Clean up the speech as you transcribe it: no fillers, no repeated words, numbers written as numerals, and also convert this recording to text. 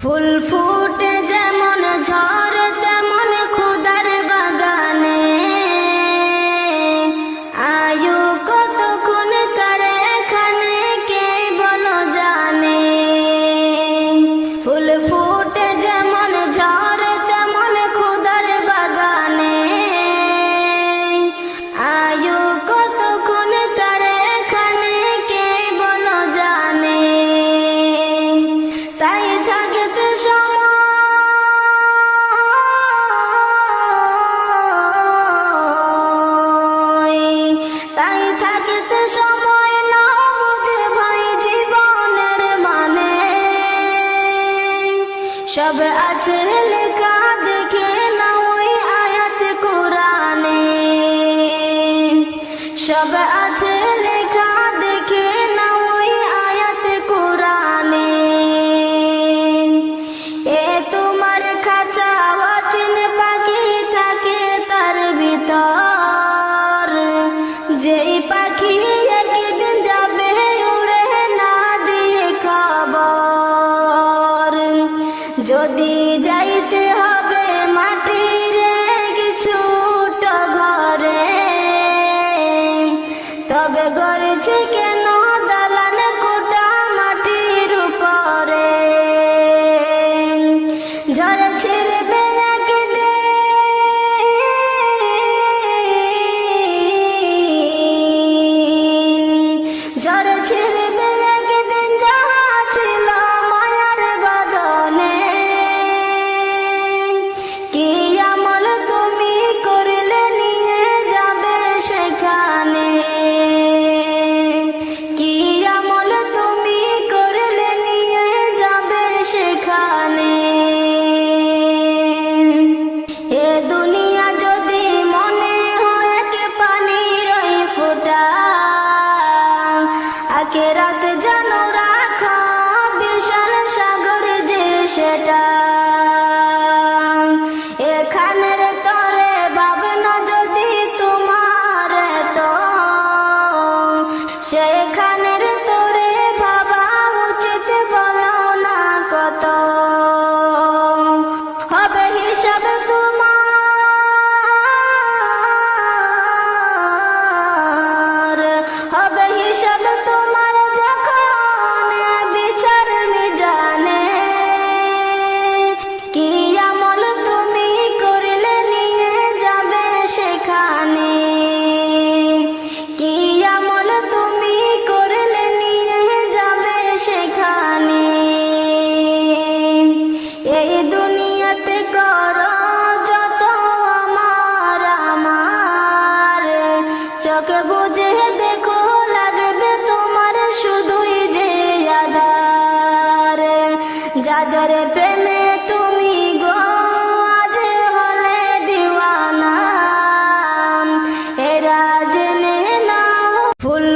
ফুল ফুটে যেমন ঝড় তেমন খুদার বাগানে, আয়ু কতক্ষণ কারে এখানে কে বলো জানে। ফুল ফুটে যেমন ঝড় তেমন খুদার বাগানে, আয়ু কতক্ষণ কারে এখানে কে বলো জানে। তাই থাকতে সময় না বুঝে ভাই জীবনের মানে, সব আছে লেখা দেখে না ওই আয়াত কোরআনে। সব আছে লেখা দেখে না ওই আয়াত কোরআনে। এ তোমার খাঁচা অচিন পাখি থাকে তার ভিতর, যেই পাখি একদিন যাবে উড়ে না দিয়ে খবর। যদি যাইতে হবে মাটির ছোট ঘরে, তবে গড়েছে কেন দালান কোটা মাটির উপরে। ঝড়ে ছিড়বে একদিন, ঝড়ে ছিড়বে একদিন যাহা ছিল মায়ার বাঁধনে। কি আমল তুমি করলে নিয়ে যাবে সেখানে, কি আমল তুমি করলে নিয়ে যাবে সেখানে। এ দুনিয়া যদি মনে হয় কে পানির ওই ফোঁটা, আখিরাত জানো রাখো বিশাল সাগর যে সেটা। এখানের তরে ভাবনা যদি তোমার তো, সেখানের তরে ভাবা উচিত বলো না কত। হবে হিসাব তোমার, হবে হিসাব তোমার যখন বিচার মিজানে। কি আমল তুমি করলে নিয়ে যাবে সেখানে, কি আমল তুমি করলে নিয়ে যাবে সেখানে। এই দুনিয়াতে করো যত আমার আমার, চোখে বুঝে দেখো লাগবে তোমার শুধুই যে আধার। যাদের প্রেমে